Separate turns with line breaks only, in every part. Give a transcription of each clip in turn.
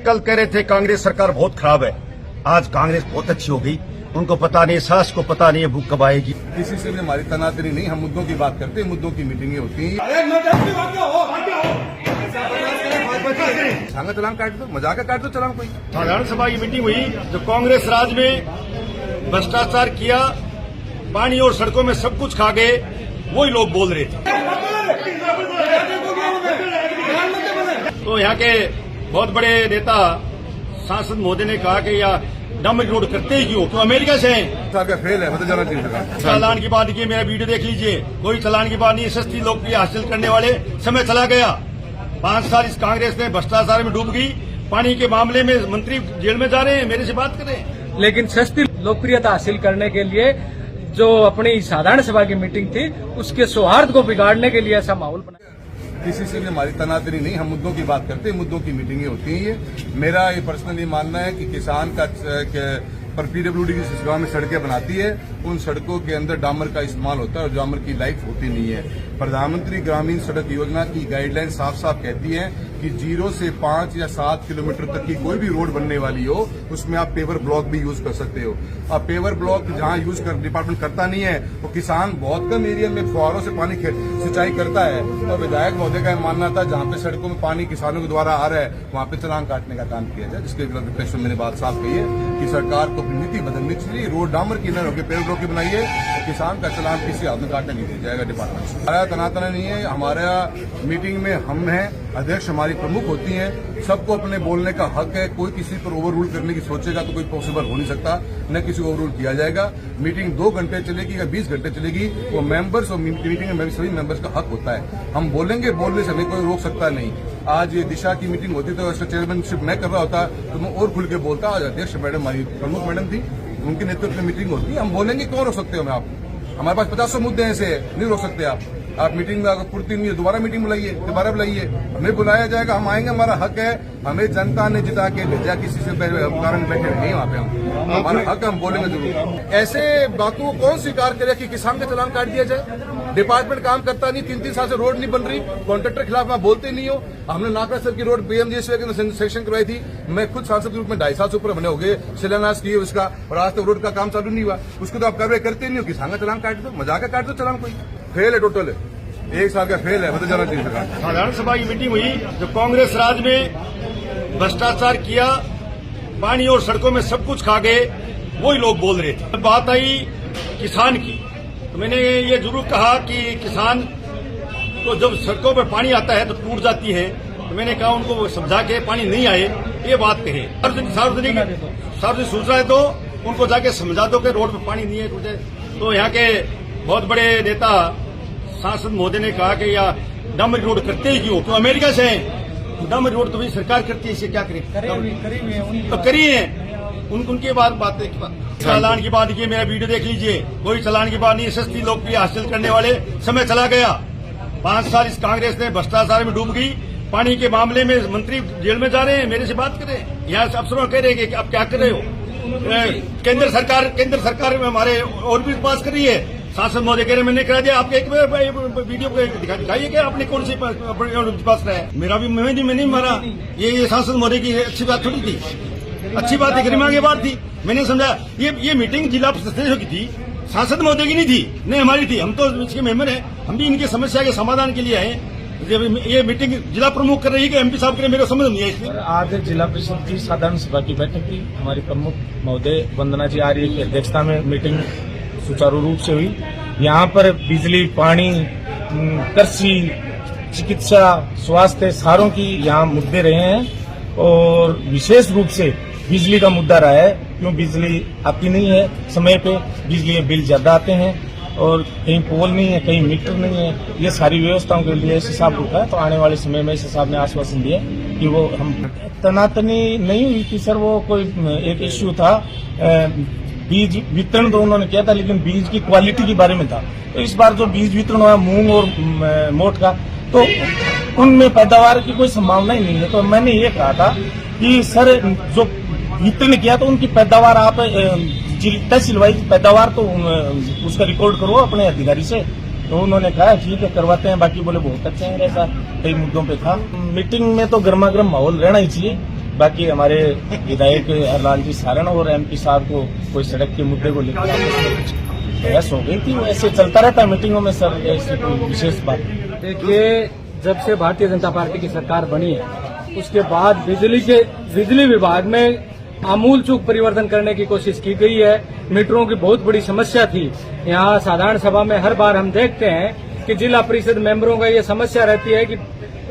कल कह रहे थे कांग्रेस सरकार बहुत खराब है, आज कांग्रेस बहुत अच्छी हो गई। उनको पता नहीं, सास को पता नहीं है भूख कब आएगी।
किसी से भी हमारी तनातनी नहीं, हम मुद्दों की बात करते हैं, मुद्दों की मीटिंगें होती हैं। चलान काट दो, मजाक काट दो चलान कोई।
साधारण सभा की मीटिंग हुई, जो कांग्रेस राज में भ्रष्टाचार किया, पानी और सड़कों में सब कुछ खा गए, वही लोग बोल रहे थे। तो यहाँ के बहुत बड़े नेता सांसद महोदय ने कहा कि या डम रोड करते ही क्यों अमेरिका से हैं।
सरकार का फेल है, मतलब जाना चाहिए।
चालान की बात की, मेरा वीडियो देख लीजिए, कोई चालान की बात नहीं। सस्ती लोकप्रिय हासिल करने वाले समय चला गया। 5 साल इस कांग्रेस ने भ्रष्टाचार में डूब गई। पानी के मामले में मंत्री जेल में जा रहे हैं, मेरे से बात करें।
लेकिन सस्ती लोकप्रियता हासिल करने के लिए जो अपनी साधारण सभा की मीटिंग थी, उसके सौहार्द को बिगाड़ने के लिए ऐसा माहौल बना।
किसी से भी हमारी तनातनी नहीं, हम मुद्दों की बात करते हैं, मुद्दों की मीटिंगें होती हैं। मेरा ये पर्सनली मानना है कि किसान का पर पीडब्ल्यूडी की गांव में सड़कें बनाती है, उन सड़कों के अंदर डामर का इस्तेमाल होता है और डामर की लाइफ होती नहीं है। प्रधानमंत्री ग्रामीण सड़क योजना की गाइडलाइन साफ साफ कहती है कि 0 से 5 या 7 किलोमीटर तक की कोई भी रोड बनने वाली हो, उसमें आप पेवर ब्लॉक भी यूज कर सकते हो। अब पेवर ब्लॉक जहां यूज कर डिपार्टमेंट करता नहीं है, वो किसान बहुत कम एरिया में फुहारों से पानी सिंचाई करता है। और विधायक महोदय का मानना था जहां पे सड़कों में पानी किसानों के द्वारा आ रहा है, वहां पे चालान काटने का काम किया जाए। जिसके विपक्ष में मैंने बात साफ कही है कि सरकार को नीति बदलनी चाहिए, रोड डामर की न होकर पेवर ब्लॉक की बनाइए, और किसान का चालान किसी हाथ में काटने नहीं दिया जाएगा डिपार्टमेंट से। हमारा तनातना नहीं है, हमारा मीटिंग में हम हैं, अध्यक्ष हमारी प्रमुख होती हैं, सबको अपने बोलने का हक है। कोई किसी पर ओवर रूल करने की सोचेगा तो कोई पॉसिबल हो नहीं सकता, न किसी को ओवर रूल किया जाएगा। मीटिंग 2 घंटे चलेगी या 20 घंटे चलेगी, वो मेंबर्स और मीटिंग में सभी मेंबर्स का हक होता है। हम बोलेंगे, बोलने से हमें कोई रोक सकता नहीं। आज ये दिशा की मीटिंग होती तो उसका चेयरमैनशिप मैं कर रहा होता तो मैं और खुल के बोलता। आज अध्यक्ष मैडम हमारी प्रमुख मैडम थी, उनके नेतृत्व में मीटिंग होती है, हम बोलेंगे। कौन रोक सकते हो हमें? आप हमारे पास 50 मुद्दे ऐसे नहीं रोक सकते आप मीटिंग में अगर पूर्ति नहीं है, दोबारा मीटिंग बुलाइए, दोबारा बुलाइए, हमें बुलाया जाएगा, हम आएंगे, हमारा हक है। हमें जनता ने जिता के भेजा, किसी से कारण बैठे नहीं वहाँ पे, हम हमारा हक, हम बोलेंगे जरूर। ऐसे बातों को कौन स्वीकार करे कि किसान का चालान काट दिया जाए? डिपार्टमेंट काम करता नहीं, 3-3 साल से रोड नहीं बन रही, कॉन्ट्रैक्टर के खिलाफ आप बोलते नहीं हो। हमने नाकरा सर की रोड बीएमजीएसवाई के सेक्शन करवाई थी, मैं खुद सांसद के रूप में 2.5 साल से ऊपर हमने हो गए, शिलान्यास किए उसका, और आज तक रोड का काम चालू नहीं हुआ। उसको तो आप कार्रवाई करते नहीं हो, किसान का चालान काट दो, मजाक काट दो चालान। कोई फेल है, टोटल है, 1 साल का फेल है, मतलब जाना चाहिए सरकार।
साधारण सभा की मीटिंग हुई, जो कांग्रेस राज में भ्रष्टाचार किया, पानी और सड़कों में सब कुछ खा गए, वही लोग बोल रहे थे। बात आई किसान की, तो मैंने ये जरूर कहा कि किसान को जब सड़कों पर पानी आता है तो टूट जाती है, तो मैंने कहा उनको समझा के पानी नहीं आए, ये बात कहे। सार्वजनिक सूचना है तो उनको जाके समझा दो कि रोड पर पानी नहीं है टूटे। तो यहाँ के बहुत बड़े नेता सांसद महोदय ने कहा कि या डम रोड करते ही क्यों अमेरिका से हैं। डम रोड तो भी सरकार करती है, इसे क्या करें? तो करिए, उनकी बात चालान की बात की, मेरा वीडियो देख लीजिए, कोई चालान की बात नहीं। सस्ती लोकप्रिय हासिल करने वाले समय चला गया। 5 साल इस कांग्रेस ने भ्रष्टाचार में डूब गई। पानी के मामले में मंत्री जेल में जा रहे हैं, मेरे से बात करें। यहाँ अफसरों कह रहे हैं कि आप क्या कर रहे हो? केंद्र सरकार में हमारे और भी पास कर रही है। सांसद महोदय कह रहे मैंने करा दिया, आपके एक वीडियो दिखाइए कि आपने कौन सी पास कराया। मेरा भी मैं नहीं मारा, ये सांसद महोदय की अच्छी बात थोड़ी थी, अच्छी बात है, गरिमा की बात थी। मैंने समझा ये मीटिंग जिला सदस्यों की थी, सांसद महोदय की नहीं थी, नहीं हमारी थी। हम तो इसके मेंबर हैं, हम भी इनकी समस्या के समाधान के लिए आए। ये मीटिंग जिला प्रमुख कर रही है कि एमपी साहब के, मेरे समझ नहीं है इसमें।
आज जिला परिषद की साधारण सभा की बैठक थी, हमारी प्रमुख महोदय वंदना जी आर्य की अध्यक्षता में मीटिंग सुचारू रूप से हुई। यहाँ पर बिजली, पानी, कृषि, चिकित्सा, स्वास्थ्य, सारों की यहाँ मुद्दे रहे हैं, और विशेष रूप से बिजली का मुद्दा रहा है। क्यों बिजली आती नहीं है समय पे, बिजली बिल ज्यादा आते हैं, और कहीं पोल नहीं है, कहीं मीटर नहीं है। ये सारी व्यवस्थाओं के लिए एस साहब रुका है, तो आने वाले समय में एस साहब ने आश्वासन दिया कि वो हम तनातनी नहीं हुई थी सर, वो कोई एक इश्यू था, बीज वितरण तो उन्होंने किया था, लेकिन बीज की क्वालिटी के बारे में था। तो इस बार जो बीज वितरण हुआ मूंग और मोट का, तो उनमें पैदावार की कोई संभावना ही नहीं है। तो मैंने ये कहा था कि सर जो वितरण किया तो उनकी पैदावार आप तहसील वाइज पैदावार तो उसका रिकॉर्ड करो अपने अधिकारी से। तो उन्होंने कहा ठीक है करवाते हैं, बाकी बोले बहुत अच्छा है। ऐसा कई मुद्दों पे था। मीटिंग में तो गर्मा गर्म माहौल रहना ही चाहिए, बाकी हमारे विधायक हरलाल जी सारण और एमपी साहब को कोई सड़क के मुद्दे को लेकर आपस में कुछ बहस हो गई थी, वो ऐसे चलता रहता है मीटिंगों में सर, ऐसी कोई विशेष बात नहीं।
देखिए, जब से भारतीय जनता पार्टी की सरकार बनी है उसके बाद बिजली विभाग में आमूल चूक परिवर्तन करने की कोशिश की गई है। मीटरों की बहुत बड़ी समस्या थी। यहाँ साधारण सभा में हर बार हम देखते हैं कि जिला परिषद मेंबरों का ये समस्या रहती है कि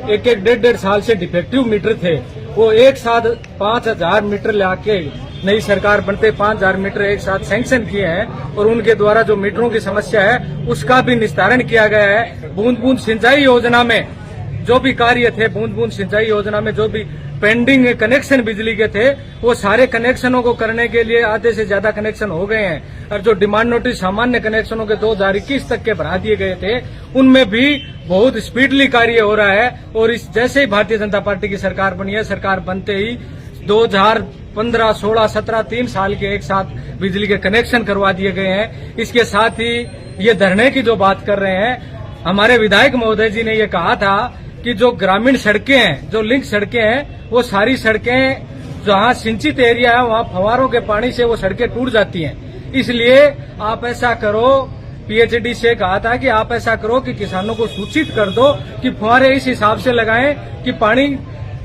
एक डेढ़ साल से डिफेक्टिव मीटर थे, वो एक साथ 5,000 मीटर लाके नई सरकार बनते 5,000 मीटर एक साथ सैंक्शन किए हैं और उनके द्वारा जो मीटरों की समस्या है उसका भी निस्तारण किया गया है। बूंद बूंद सिंचाई योजना में जो भी कार्य थे, बूंद बूंद सिंचाई योजना में जो भी पेंडिंग कनेक्शन बिजली के थे, वो सारे कनेक्शनों को करने के लिए आधे से ज्यादा कनेक्शन हो गए हैं। और जो डिमांड नोटिस सामान्य कनेक्शनों के 2021 तक के बढ़ा दिए गए थे, उनमें भी बहुत स्पीडली कार्य हो रहा है। और इस जैसे ही भारतीय जनता पार्टी की सरकार बनी है, सरकार बनते ही 2015, 16, 17 3 साल के एक साथ बिजली के कनेक्शन करवा दिए गए हैं। इसके साथ ही ये धरने की जो बात कर रहे हैं, हमारे विधायक महोदय जी ने ये कहा था कि जो ग्रामीण सड़कें हैं, जो लिंक सड़कें हैं, वो सारी सड़कें जहां सिंचित एरिया है वहां फव्वारों के पानी से वो सड़कें टूट जाती हैं। इसलिए आप ऐसा करो, पीएचडी से कहा था कि आप ऐसा करो कि किसानों को सूचित कर दो कि फव्वारे इस हिसाब से लगाएं कि पानी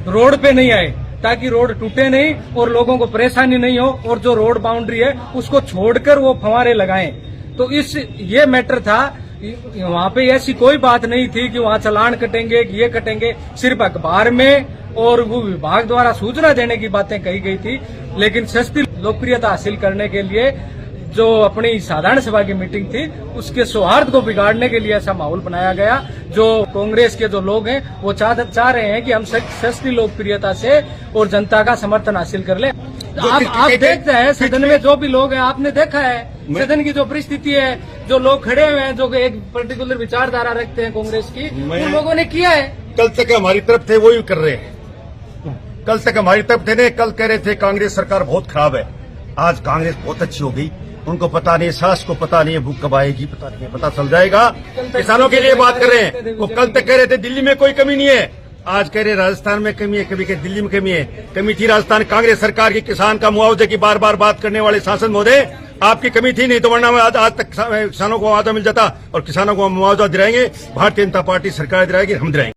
रोड पे नहीं आए, ताकि रोड टूटे नहीं और लोगों को परेशानी नहीं हो, और जो रोड बाउंड्री है उसको छोड़कर वो फव्वारे लगाएं। तो ये मैटर था। वहां पे ऐसी कोई बात नहीं थी कि वहां चालान कटेंगे कि ये कटेंगे, सिर्फ अखबार में और वो विभाग द्वारा सूचना देने की बातें कही गई थी। लेकिन सस्ती लोकप्रियता हासिल करने के लिए जो अपनी साधारण सभा की मीटिंग थी, उसके सौहार्द को बिगाड़ने के लिए ऐसा माहौल बनाया गया। जो कांग्रेस के जो लोग हैं वो चाह रहे हैं कि हम सस्ती लोकप्रियता से और जनता का समर्थन हासिल कर ले। आप देखते हैं सदन में जो भी लोग हैं, आपने देखा है सदन की जो परिस्थिति है, जो लोग खड़े हुए हैं, जो एक पर्टिकुलर विचारधारा रखते हैं कांग्रेस की, उन लोगों ने किया है।
कल तक हमारी तरफ थे वही कर रहे हैं। कल तक हमारी तरफ थे, कल कह रहे थे कांग्रेस सरकार बहुत खराब है, आज कांग्रेस बहुत अच्छी हो गई। उनको पता नहीं, सास को पता नहीं है भूख कब आएगी, पता नहीं, पता चल जाएगा। किसानों के लिए बात कर रहे हैं। वो कल तक कह रहे थे दिल्ली में कोई कमी नहीं है, आज कह रहे राजस्थान में कमी है, कभी कह दिल्ली में कमी है। कमी थी राजस्थान कांग्रेस सरकार की, किसान का मुआवजे की बार बार बात करने वाले सांसद महोदय, आपकी कमी थी, नहीं तो वरना आज तक किसानों को मुआवजा मिल जाता। और किसानों को मुआवजा दिलाएंगे, भारतीय जनता पार्टी सरकार दिलाएगी, हम दिलाएंगे।